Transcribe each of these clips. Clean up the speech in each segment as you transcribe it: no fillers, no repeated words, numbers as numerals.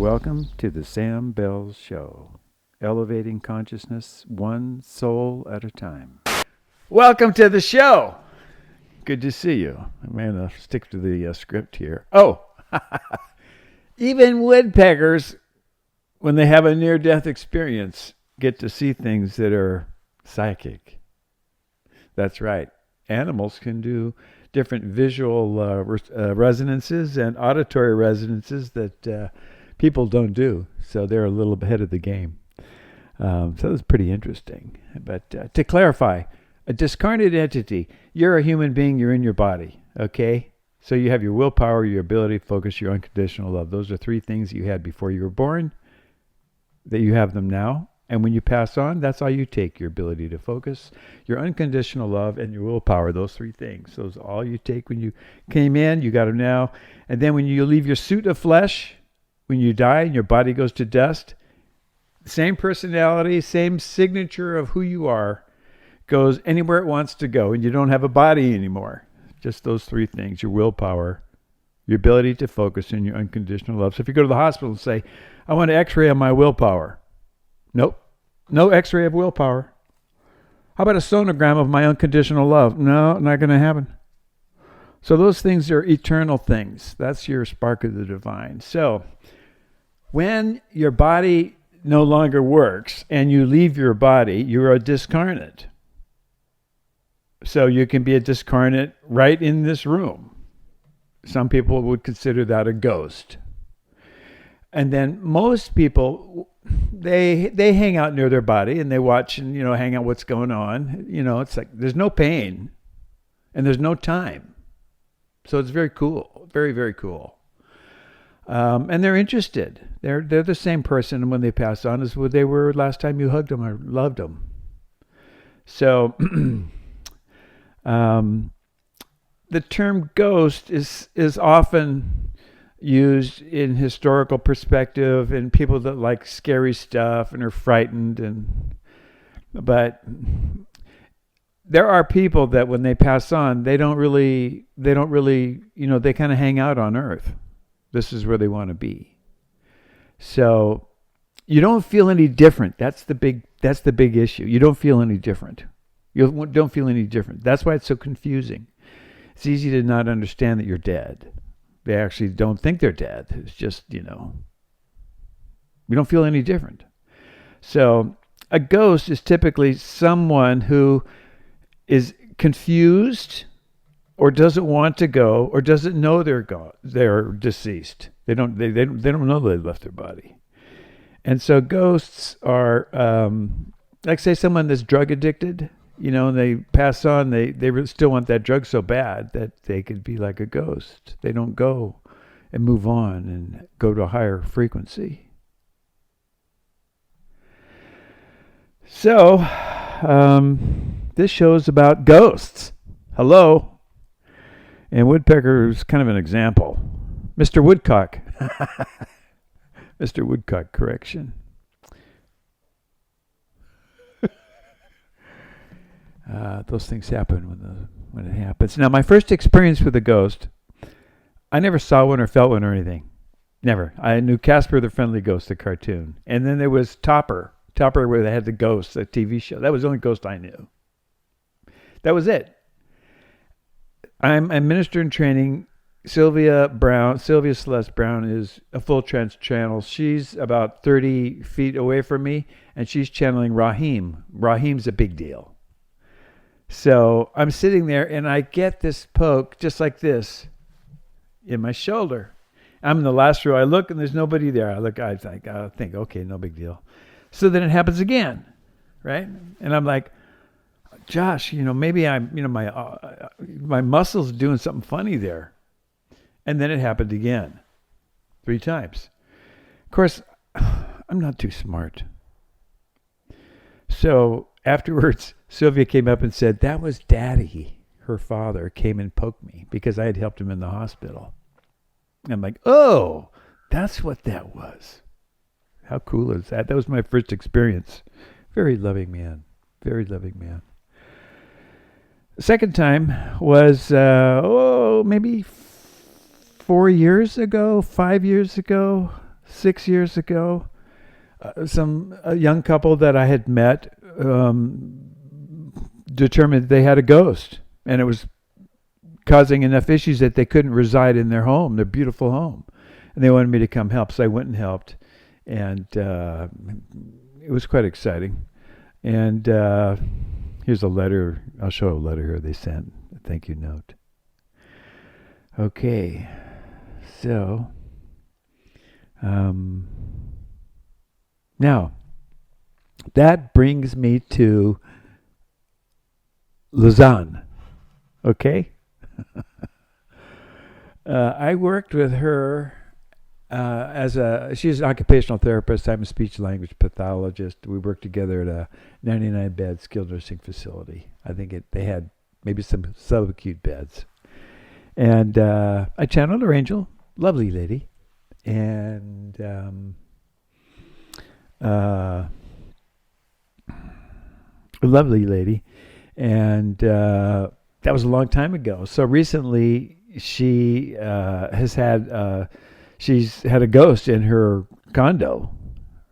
Welcome to the Sam Bell Show, elevating consciousness one soul at a time. Welcome to the show. Good to see you. I'm going to stick to the script here. Oh, even woodpeckers, when they have a near-death experience, get to see things that are psychic. That's right. Animals can do different visual resonances and auditory resonances that people don't do. So they're a little ahead of the game. So that's pretty interesting. But to clarify, a discarnate entity, you're a human being, you're in your body, okay? So you have your willpower, your ability to focus, your unconditional love. Those are three things you had before you were born, that you have them now. And when you pass on, that's all you take, your ability to focus, your unconditional love, and your willpower, those three things. Those are all you take when you came in, you got them now. And then when you leave your suit of flesh, when you die and your body goes to dust, same personality, same signature of who you are, goes anywhere it wants to go, and you don't have a body anymore. Just those three things, your willpower, your ability to focus, and your unconditional love. So if you go to the hospital and say, I want an x-ray on my willpower. Nope. No x-ray of willpower. How about a sonogram of my unconditional love? No, not going to happen. So those things are eternal things. That's your spark of the divine. So when your body no longer works and you leave your body, you're a discarnate. So you can be a discarnate right in this room. Some people would consider that a ghost. And then most people, they hang out near their body and they watch and, hang out what's going on. It's like there's no pain and there's no time. So it's very cool. Very, very cool. And they're interested. They're the same person when they pass on as what they were last time you hugged them or loved them. So the term ghost is often used in historical perspective and people that like scary stuff and are frightened, but there are people that when they pass on, they don't really, they kind of hang out on earth. This is where they want to be. So you don't feel any different. That's the big issue. You don't feel any different. You don't feel any different. That's why it's so confusing. It's easy to not understand that you're dead. They actually don't think they're dead. It's just, you don't feel any different. So a ghost is typically someone who is confused or doesn't want to go or doesn't know they're deceased. They don't know they left their body. And so ghosts are, like say someone that's drug addicted, and they pass on, they still want that drug so bad that they could be like a ghost. They don't go and move on and go to a higher frequency. So, this show is about ghosts. Hello. And woodpecker is kind of an example. Mr. Woodcock. Mr. Woodcock, correction. Those things happen when it happens. Now, my first experience with a ghost, I never saw one or felt one or anything. Never. I knew Casper the Friendly Ghost, the cartoon. And then there was Topper, where they had the ghost, the TV show. That was the only ghost I knew. That was it. I'm a minister in training. Sylvia Celeste Brown is a full trance channel. She's about 30 feet away from me, and she's channeling Rahim. Rahim's a big deal. So I'm sitting there and I get this poke just like this in my shoulder. I'm in the last row. I look and there's nobody there. I think, okay, no big deal. So then it happens again, right? And I'm like, Josh, maybe I'm, my muscles doing something funny there. And then it happened again, 3 times. Of course, I'm not too smart. So afterwards, Sylvia came up and said, that was Daddy. Her father came and poked me because I had helped him in the hospital. I'm like, oh, that's what that was. How cool is that? That was my first experience. Very loving man. Very loving man. The second time was, maybe 4 years ago, 5 years ago. 6 years ago. A young couple that I had met determined they had a ghost, and it was causing enough issues that they couldn't reside in their home, their beautiful home, and they wanted me to come help. So I went and helped, and it was quite exciting. And here's a letter. I'll show a letter here they sent. A thank you note. Okay, so now that brings me to Lausanne. Okay. I worked with her she's an occupational therapist. I'm a speech language pathologist. We worked together at a 99-bed skilled nursing facility. I think they had maybe some subacute beds. And I channeled her angel, lovely lady, and a lovely lady, and that was a long time ago. So recently, she's had a ghost in her condo,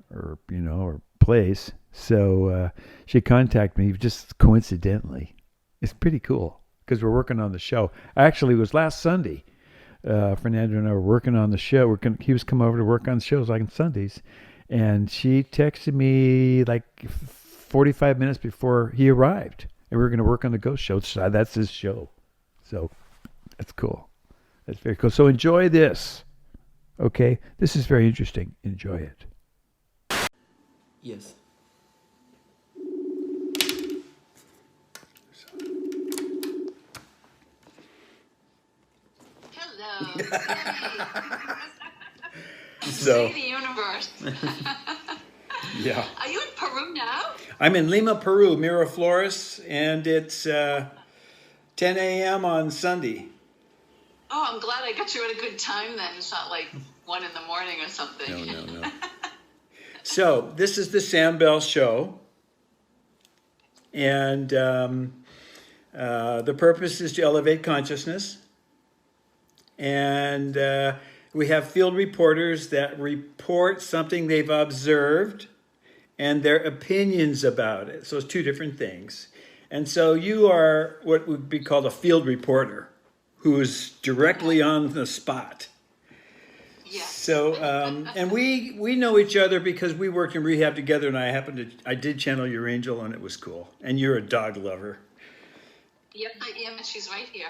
or place. So she contacted me just coincidentally. It's pretty cool because we're working on the show. Actually, it was last Sunday. Fernando and I were working on the show. He was come over to work on the shows like on Sundays, and she texted me like 45 minutes before he arrived, and we were going to work on the ghost show. So that's his show. So that's cool. That's very cool. So enjoy this. Okay, this is very interesting. Enjoy it. Yes. Hello. So, See the universe. yeah. Are you in Peru now? I'm in Lima, Peru, Miraflores, and it's 10 a.m. on Sunday. Oh, I'm glad I got you at a good time then. It's not like 1 in the morning or something. No. So, this is the Sam Bell Show. And the purpose is to elevate consciousness. And we have field reporters that report something they've observed and their opinions about it. So it's two different things. And so you are what would be called a field reporter, who is directly on the spot. Yeah. So, and we know each other because we worked in rehab together, and I did channel your angel, and it was cool. And you're a dog lover. Yep, I am, and she's right here.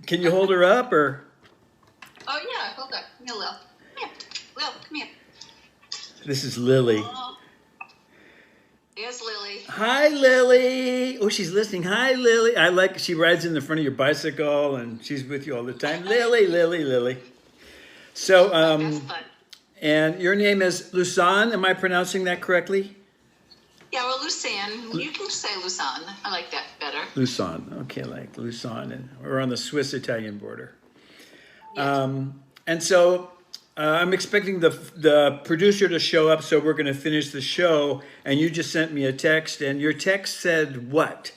Can you hold her up, or? Oh, yeah, hold on. Come here, Lil. Come here. Lil, come here. This is Lily. Oh. There's Lily. Hi, Lily. Oh, she's listening. Hi, Lily. She rides in the front of your bicycle, and she's with you all the time. Lily. So, That's fun. and your name is Lausanne. Am I pronouncing that correctly? Yeah, well, Lucerne. You can say Lausanne. I like that better. Lausanne. Okay, like Lausanne. And we're on the Swiss-Italian border. Yes. And so I'm expecting the producer to show up, so we're going to finish the show. And you just sent me a text, and your text said what?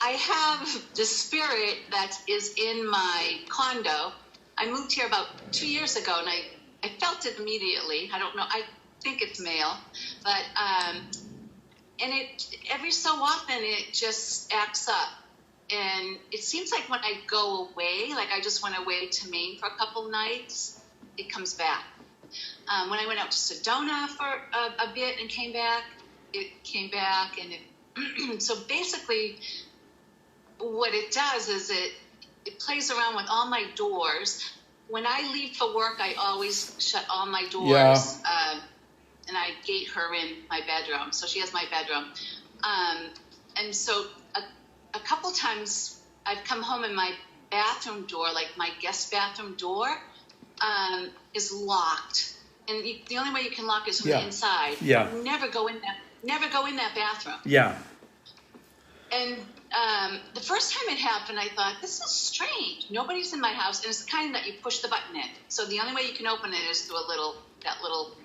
I have the spirit that is in my condo. I moved here about 2 years ago, and I felt it immediately. I don't know. I think it's male, but and it every so often it just acts up. And it seems like when I go away, like I just went away to Maine for a couple nights, it comes back. When I went out to Sedona for a bit and came back, it came back. And it so basically what it does is it plays around with all my doors. When I leave for work, I always shut all my doors. Yeah. And I gate her in my bedroom. So she has my bedroom. And so a couple times I've come home and my bathroom door, like my guest bathroom door, is locked. And the only way you can lock is from the inside. Yeah. Never go in that bathroom. Yeah. And the first time it happened, I thought, this is strange. Nobody's in my house. And it's the kind that you push the button in. So the only way you can open it is through that little,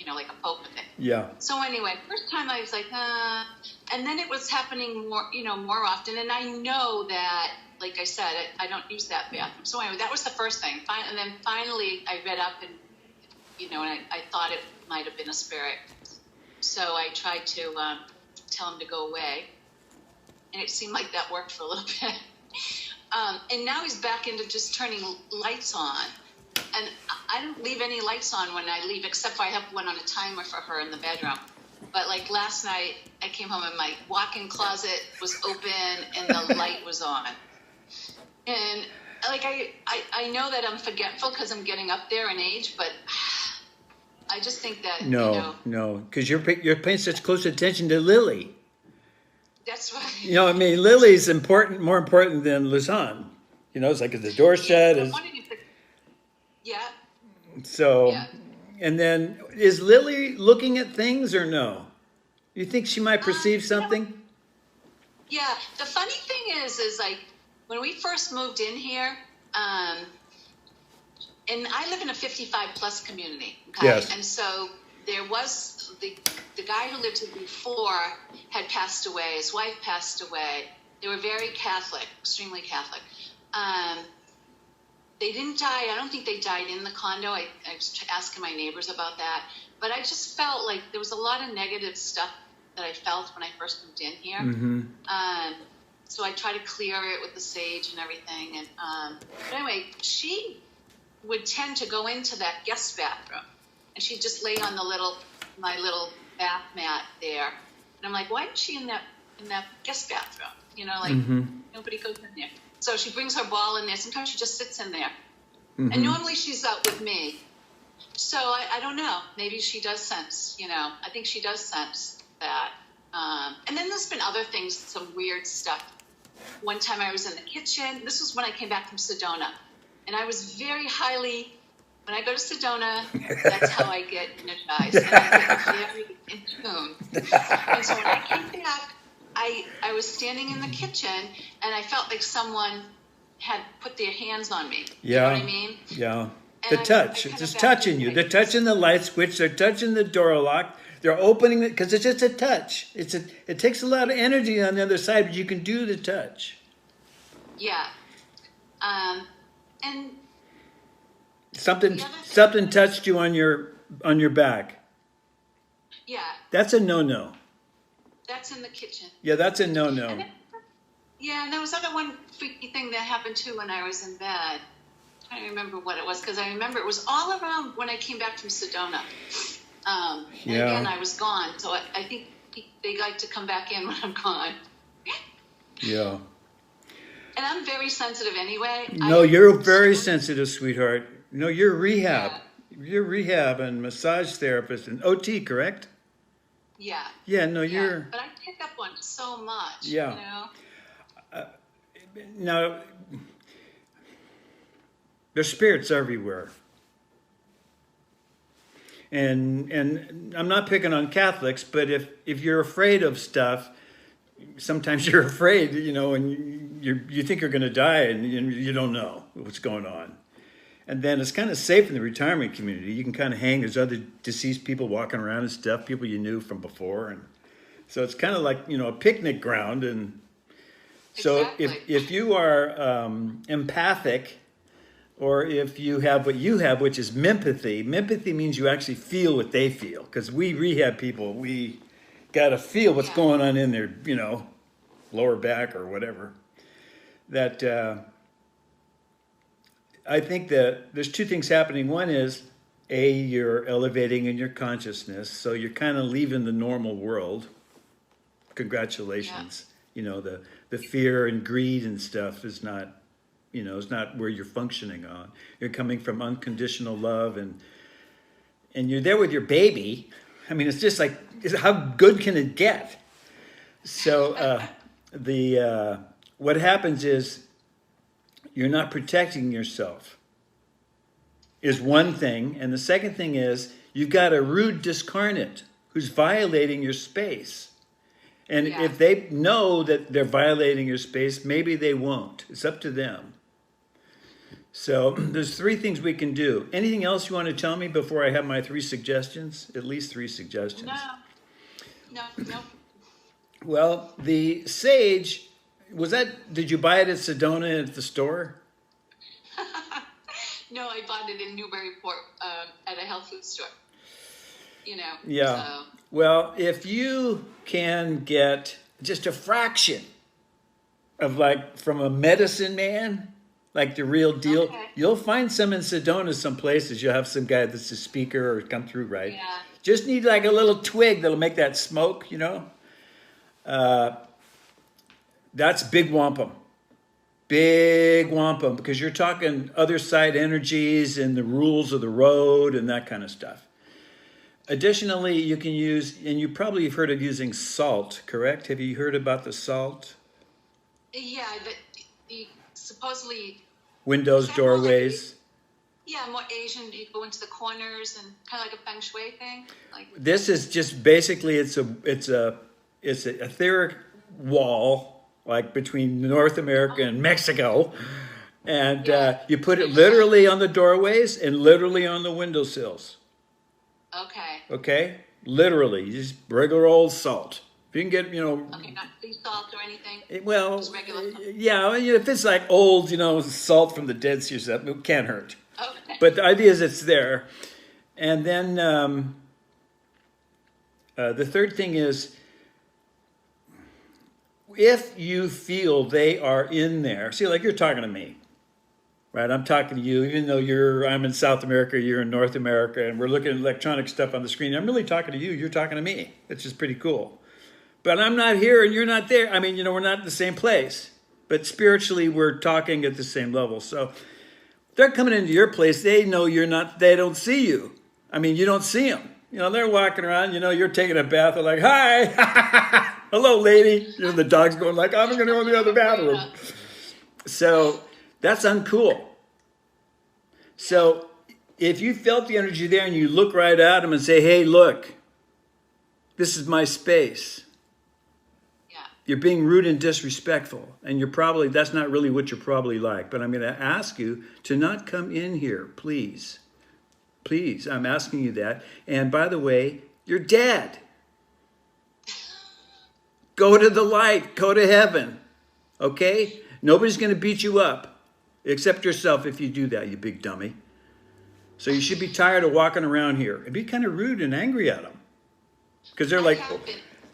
like a poker thing. Yeah. So anyway, first time I was like, and then it was happening more often. And I know that like I said, I don't use that bathroom. So anyway, that was the first thing. And then finally I read up and, and I thought it might have been a spirit. So I tried to tell him to go away. And it seemed like that worked for a little bit. And now he's back into just turning lights on. And I don't leave any lights on when I leave, except for I have one on a timer for her in the bedroom. But like last night, I came home and my walk-in closet was open and the light was on. And like I know that I'm forgetful because I'm getting up there in age, but I just think that no, because you're paying such close attention to Lily. That's right. I mean, Lily's more important than Luzon. It's like, is the door shut? Yeah. So, yeah. And then, is Lily looking at things or no? You think she might perceive something? Yeah. The funny thing is like when we first moved in here, and I live in a 55 plus community. Okay? Yes. And so there was the guy who lived here before had passed away. His wife passed away. They were very Catholic, extremely Catholic. They didn't die. I don't think they died in the condo. I was asking my neighbors about that. But I just felt like there was a lot of negative stuff that I felt when I first moved in here. Mm-hmm. So I try to clear it with the sage and everything. And but anyway, she would tend to go into that guest bathroom, and she'd just lay on my little bath mat there. And I'm like, why is she in that guest bathroom? Nobody goes in there. So she brings her ball in there. Sometimes she just sits in there. Mm-hmm. And normally she's out with me. So I don't know. Maybe she does sense, I think she does sense that. And then there's been other things, some weird stuff. One time I was in the kitchen. This was when I came back from Sedona. And I was very highly, when I go to Sedona, that's how I get energized. And I get very in tune. And so when I came back, I was standing in the kitchen and I felt like someone had put their hands on me. Yeah. You know what I mean? Yeah. And the touch. It's just touching you. They're touching the light switch. They're touching the door lock. They're opening it because it's just a touch. It takes a lot of energy on the other side, but you can do the touch. Yeah. And something touched you on your back. Yeah. That's a no-no. That's in the kitchen. Yeah, that's a no-no. And there was one freaky thing that happened too when I was in bed. I'm trying to remember what it was, because I remember it was all around when I came back from Sedona. And again, I was gone, so I think they like to come back in when I'm gone. Yeah. And I'm very sensitive anyway. No, you're very sensitive, sweetheart. No, you're rehab. Yeah. You're rehab and massage therapist and OT, correct? Yeah. Yeah, no, you're... But I pick up on so much, Yeah. Now, there's spirits everywhere. And I'm not picking on Catholics, but if you're afraid of stuff, sometimes you're afraid, and you think you're going to die and you don't know what's going on. And then it's kind of safe in the retirement community. You can kind of hang. There's other deceased people walking around and stuff, people you knew from before. And so it's kind of like, a picnic ground. And so exactly. if you are empathic, or if you have what you have, which is mempathy. Mempathy means you actually feel what they feel. Because we rehab people, we got to feel what's going on in their, lower back or whatever. That... I think that there's two things happening. One is, you're elevating in your consciousness, so you're kind of leaving the normal world. Congratulations. Yeah. The fear and greed and stuff is not, is not where you're functioning on. You're coming from unconditional love, and you're there with your baby. I mean, it's just like, how good can it get? So what happens is, you're not protecting yourself, is one thing. And the second thing is, you've got a rude discarnate who's violating your space. And if they know that they're violating your space, maybe they won't. It's up to them. So there's 3 things we can do. Anything else you want to tell me before I have my 3 suggestions? At least 3 suggestions. No. Well, the sage Did you buy it at Sedona at the store? No, I bought it in Newburyport at a health food store. You know, Yeah. so Well, if you can get just a fraction of like from a medicine man, like the real deal, okay. you'll find some in Sedona, some places. You'll have some guy that's a speaker or come through, right? Yeah. Just need like a little twig that'll make that smoke, you know? That's big wampum. Big wampum, because you're talking other side energies and the rules of the road and that kind of stuff. Additionally, you can use, and you probably have heard of using salt, correct? Have you heard about the salt? Yeah, but supposedly, Windows, Is that more like- doorways. yeah, more Asian. You go into the corners and kind of like a feng shui thing. Like, This is just basically it's a etheric wall like between North America and Mexico, and Yeah. you put it literally on the doorways and literally on the windowsills. okay, Okay, literally, just regular old salt. If you can get, okay, not sea salt or anything. well, Just regular salt. yeah, if it's like old, salt from the Dead Sea or something, it can't hurt. Okay. But the idea is it's there. And then the third thing is if you feel they are in there, see, like you're talking to me, right? I'm talking to you, even though I'm in South America, you're in North America, and we're looking at electronic stuff on the screen. I'm really talking to you, you're talking to me. It's just pretty cool. But I'm not here and you're not there. I mean, we're not in the same place, but spiritually we're talking at the same level. So they're coming into your place. They know you're not, they don't see you. I mean, you don't see them. They're walking around, you're taking a bath. They're like, hi, hello, lady. The dog's going like, I'm going to go in the other bathroom. So that's uncool. So if you felt the energy there and you look right at them and say, hey, look, this is my space. Yeah. You're being rude and disrespectful. And that's not really what you're probably like. But I'm going to ask you to not come in here, please. Please, I'm asking you that. And by the way, you're dead. Go to the light. Go to heaven. Okay? Nobody's going to beat you up except yourself if you do that, you big dummy. So you should be tired of walking around here and be kind of rude and angry at them. Because they're like,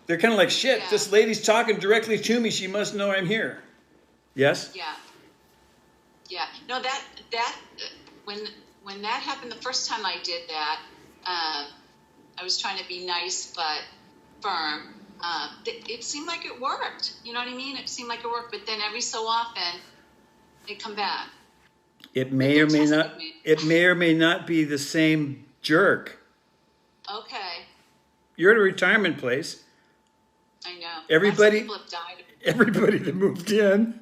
they're kind of like, shit, Yeah. this lady's talking directly to me. She must know I'm here. Yes? Yeah. Yeah. No, that when that happened the first time I did that, I was trying to be nice but firm. It seemed like it worked. You know what I mean? It seemed like it worked, but then every so often they come back. It may or may not. Testing me. It may or may not be the same jerk. Okay. You're at a retirement place. I know. Everybody- Lots of people have died. Everybody that moved in.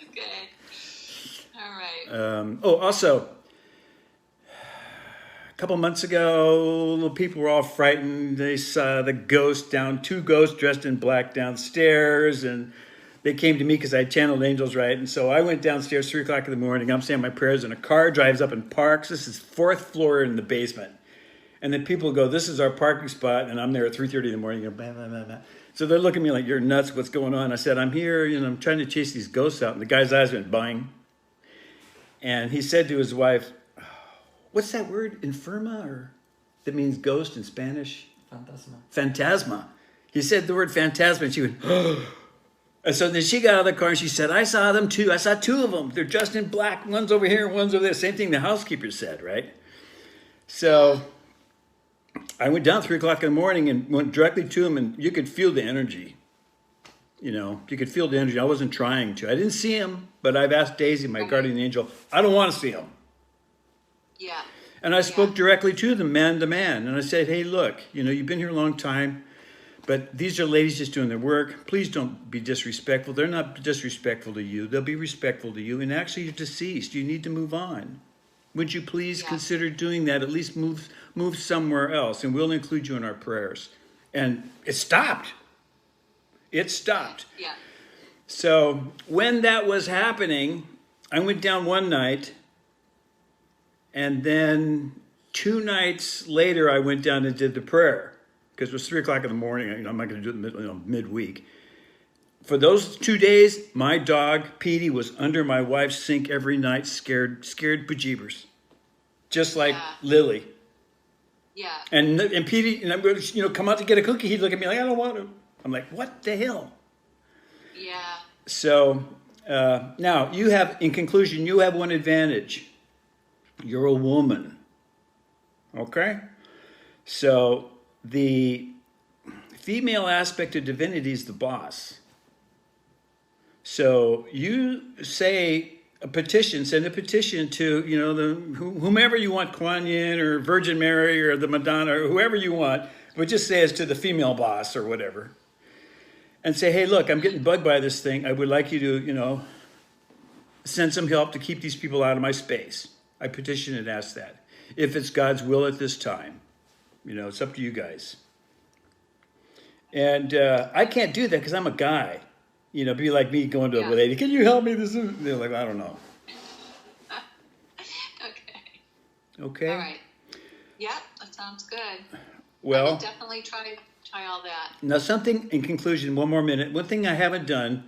Okay. All right. Also, a couple months ago, the people were all frightened. They saw two ghosts dressed in black downstairs, and they came to me because I channeled angels, right? And so I went downstairs 3 o'clock in the morning. I'm saying my prayers, and a car drives up and parks. This is 4th floor in the basement. And then people go, this is our parking spot. And I'm there at 3:30 in the morning. Blah, blah, blah, blah. So they're looking at me like, you're nuts. What's going on? I said, I'm here. I'm trying to chase these ghosts out. And the guy's eyes went bang. And he said to his wife, what's that word? Infirma? Or that means ghost in Spanish? Fantasma. Phantasma. He said the word phantasma. And she went, and so then she got out of the car and she said, I saw them too. I saw 2 of them. They're dressed in black. One's over here, one's over there. Same thing the housekeeper said, right? So I went down 3 o'clock in the morning and went directly to him, and you could feel the energy. You could feel the energy. I wasn't trying to. I didn't see him, but I've asked Daisy, my guardian angel, I don't want to see him. Yeah. And I spoke directly to them, man to man. And I said, hey, look, you've been here a long time, but these are ladies just doing their work. Please don't be disrespectful. They're not disrespectful to you. They'll be respectful to you. And actually, you're deceased. You need to move on. Would you please consider doing that? At least move somewhere else, and we'll include you in our prayers. And it stopped. It stopped. Yeah. So when that was happening, I went down one night, and then 2 nights later, I went down and did the prayer. because it was 3 o'clock in the morning. I'm not going to do it midweek. For those 2 days, my dog, Petey, was under my wife's sink every night, scared bejeebers. Just like Lily. Yeah. And Petey, and I'm going to, come out to get a cookie. He'd look at me like, I don't want to. I'm like, what the hell? Yeah. So now you have, in conclusion, you have one advantage. You're a woman. Okay? So the female aspect of divinity is the boss. So you say send a petition to, whomever you want, Kuan Yin or Virgin Mary or the Madonna or whoever you want, but just say it's to the female boss or whatever. And say, hey, look, I'm getting bugged by this thing. I would like you to, send some help to keep these people out of my space. I petition and ask that. If it's God's will at this time, it's up to you guys. And I can't do that because I'm a guy. Be like me going to a lady, can you help me? They're like, I don't know. Okay. All right. Yeah, that sounds good. Well, I will definitely try all that. Now, something in conclusion, one more minute. One thing I haven't done,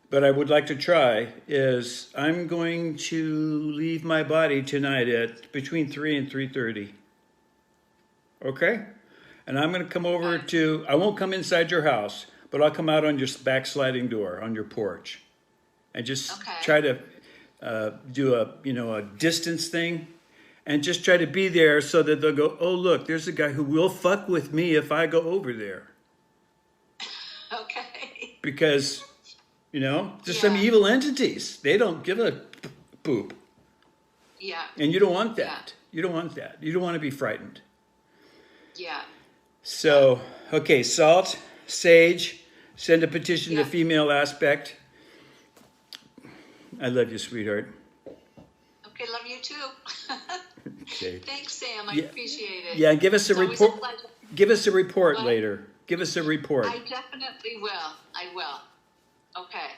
but I would like to try, is I'm going to leave my body tonight at between 3 and 3:30. Okay? And I'm going to come over I won't come inside your house, but I'll come out on your backsliding door, on your porch, and just try to do a distance thing, and just try to be there so that they'll go, oh, look, there's a guy who will fuck with me if I go over there. Okay. Because, just some evil entities. They don't give a poop. Yeah. And you don't want that. You don't want that. You don't want to be frightened. Yeah. So, okay, salt, sage, send a petition to female aspect. I love you, sweetheart. Okay, love you too. Okay. Thanks, Sam. I appreciate it. Yeah, give us a report. Give us a report What? later. Give us a report. I definitely will. I will. Okay.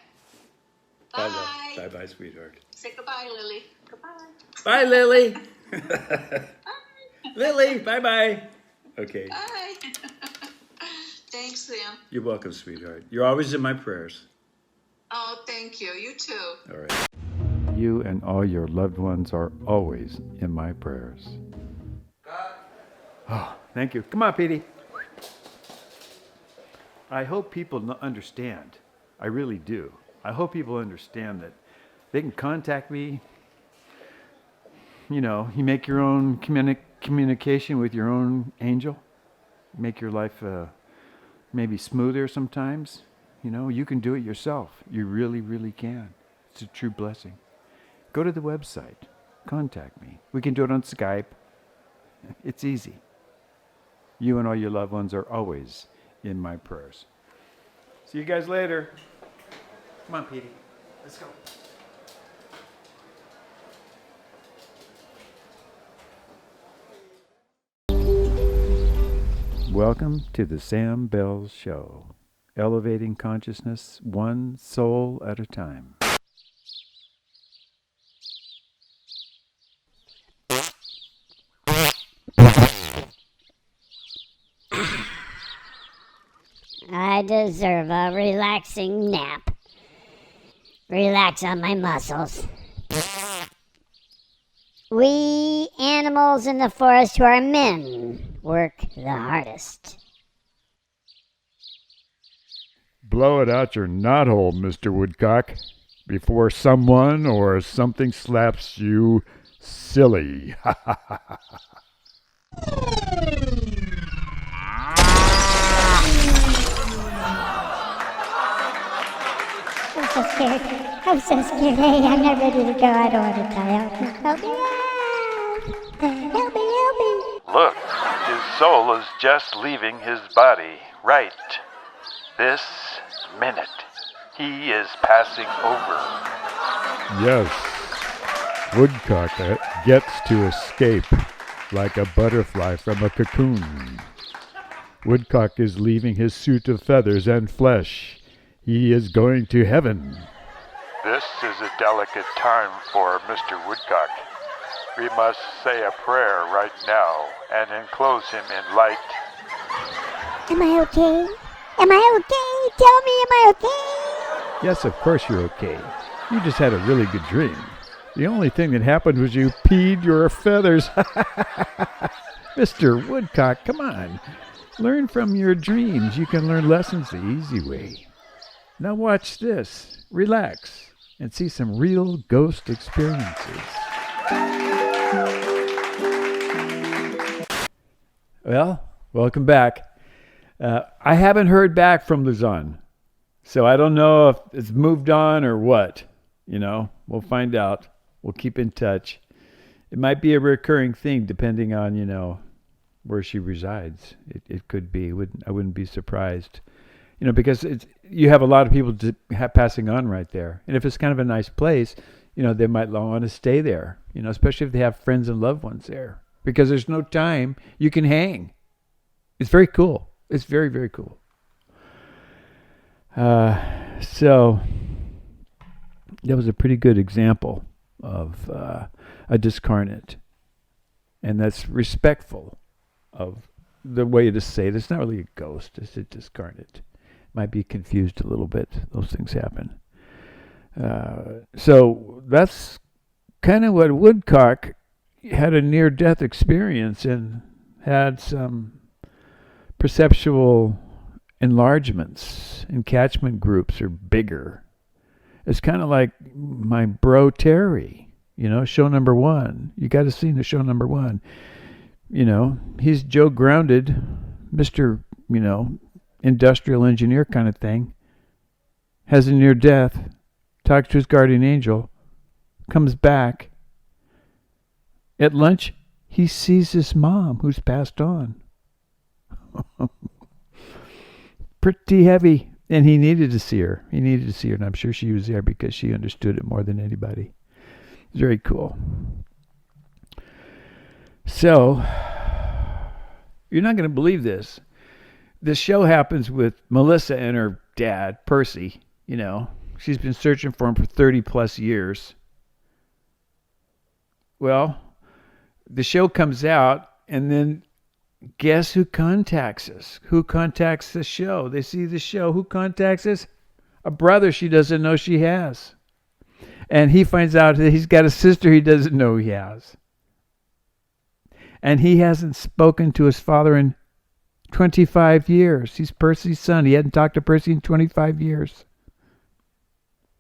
Bye. Bye, sweetheart. Say goodbye, Lily. Goodbye. Bye, Lily. Bye. Lily, bye. Okay. Bye. Thanks, Sam. You're welcome, sweetheart. You're always in my prayers. Oh, thank you. You too. All right. You and all your loved ones are always in my prayers. Oh, thank you. Come on, Petey. I hope people understand. I really do. I hope people understand that they can contact me. You make your own communication with your own angel. Make your life maybe smoother sometimes. You can do it yourself. You really, really can. It's a true blessing. Go to the website. Contact me. We can do it on Skype. It's easy. You and all your loved ones are always in my prayers. See you guys later. Come on, Petey. Let's go. Welcome to the Sam Bell Show, elevating consciousness one soul at a time. I deserve a relaxing nap. Relax on my muscles. We animals in the forest who are men work the hardest. Blow it out your knothole, Mr. Woodcock, before someone or something slaps you silly. I'm so scared. I'm so scared. Hey, I'm not ready to go. I don't want to die. Help me out. Help me. Look, his soul is just leaving his body right this minute. He is passing over. Yes, Woodcock gets to escape like a butterfly from a cocoon. Woodcock is leaving his suit of feathers and flesh. He is going to heaven. This is a delicate time for Mr. Woodcock. We must say a prayer right now and enclose him in light. Am I okay? Am I okay? Tell me, am I okay? Yes, of course you're okay. You just had a really good dream. The only thing that happened was you peed your feathers. Mr. Woodcock, come on. Learn from your dreams. You can learn lessons the easy way. Now watch this. Relax and see some real ghost experiences. Well, welcome back. I haven't heard back from Luzon, so I don't know if it's moved on or what. We'll find out. We'll keep in touch. It might be a recurring thing depending on, where she resides. It could be. I wouldn't be surprised. Because you have a lot of people passing on right there. And if it's kind of a nice place, they might want to stay there, especially if they have friends and loved ones there. Because there's no time you can hang. It's very cool. It's very, very cool. So that was a pretty good example of a discarnate. And that's respectful of the way to say it. It's not really a ghost. It's a discarnate. Might be confused a little bit. Those things happen. So that's kind of what Woodcock had a near-death experience and had some perceptual enlargements. Encatchment groups are bigger. It's kind of like my bro Terry, show number 1. You got to see the show number 1. He's Joe Grounded, Mr., industrial engineer kind of thing. Has a near death, talks to his guardian angel, comes back. At lunch, he sees his mom who's passed on. Pretty heavy. And he needed to see her. And I'm sure she was there because she understood it more than anybody. It's very cool. So, you're not going to believe this. This show happens with Melissa and her dad, Percy. She's been searching for him for 30 plus years. Well, the show comes out, and then guess who contacts us? Who contacts the show? They see the show. Who contacts us? A brother she doesn't know she has. And he finds out that he's got a sister he doesn't know he has. And he hasn't spoken to his father in 25 years. He's Percy's son. He hadn't talked to Percy in 25 years.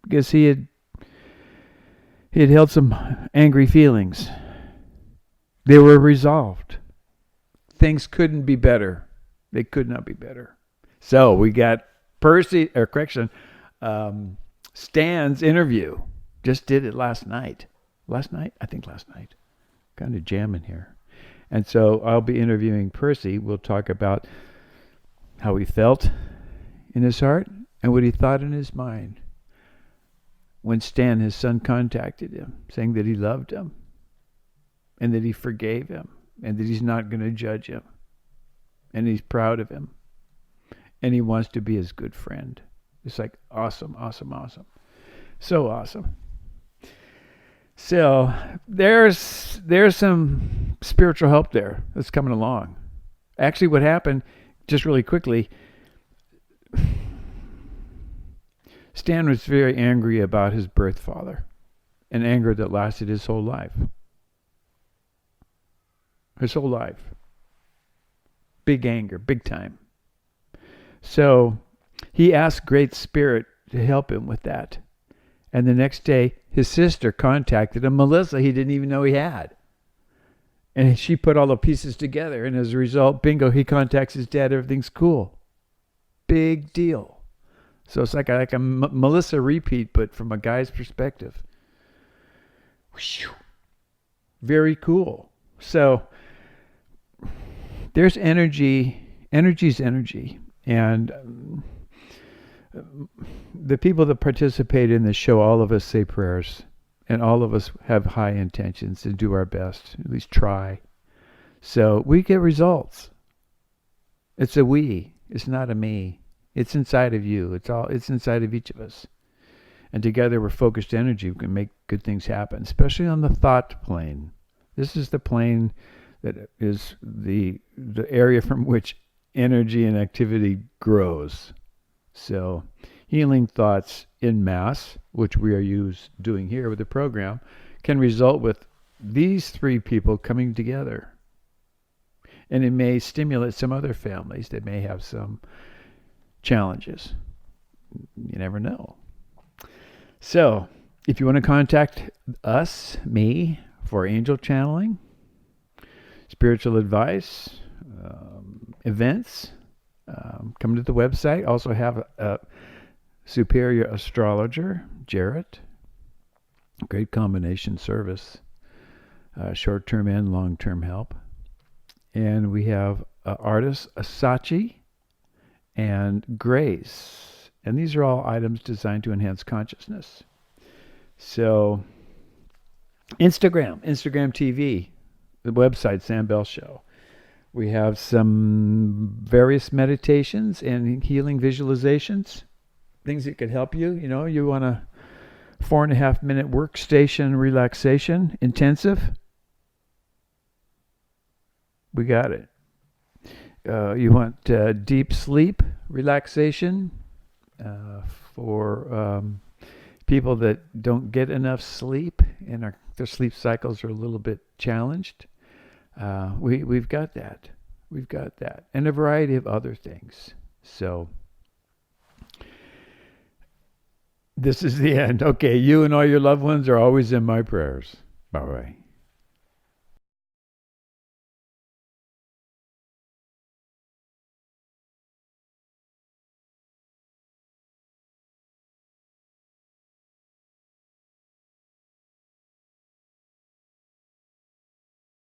Because he had held some angry feelings. They were resolved. Things couldn't be better. They could not be better. So we got Stan's interview. Just did it last night. I think last night. Kind of jamming here. And so I'll be interviewing Percy. We'll talk about how he felt in his heart and what he thought in his mind when Stan, his son, contacted him, saying that he loved him and that he forgave him and that he's not going to judge him and he's proud of him and he wants to be his good friend. It's like awesome. So awesome. So there's some spiritual help there that's coming along. Actually, what happened, just really quickly, Stan was very angry about his birth father, an anger that lasted his whole life. His whole life. Big anger, big time. So he asked Great Spirit to help him with that. And the next day, his sister contacted him, Melissa, he didn't even know he had. And she put all the pieces together. And as a result, bingo, he contacts his dad. Everything's cool. Big deal. So it's like a Melissa repeat, but from a guy's perspective. Very cool. So there's energy. Energy's energy. And the people that participate in the show, all of us say prayers. And all of us have high intentions and do our best, at least try. So we get results. It's a we. It's not a me. It's inside of you. It's inside of each of us. And together we're focused energy. We can make good things happen, especially on the thought plane. This is the plane that is the area from which energy and activity grows. So healing thoughts in mass, which we are doing here with the program, can result with these three people coming together. And it may stimulate some other families that may have some challenges. You never know. So, if you want to contact us, me, for angel channeling, spiritual advice, events, come to the website. Also have a superior astrologer, Jarrett. Great combination service, short-term and long-term help. And we have artists Asachi and Grace. And these are all items designed to enhance consciousness. So, Instagram TV, the website, Sam Bell Show. We have some various meditations and healing visualizations, things that could help you. You know, you want a 4.5 minute workstation relaxation intensive. We got it. You want deep sleep relaxation for people that don't get enough sleep and their sleep cycles are a little bit challenged. We've got that. We've got that. And a variety of other things. So this is the end. Okay, you and all your loved ones are always in my prayers. Bye-bye.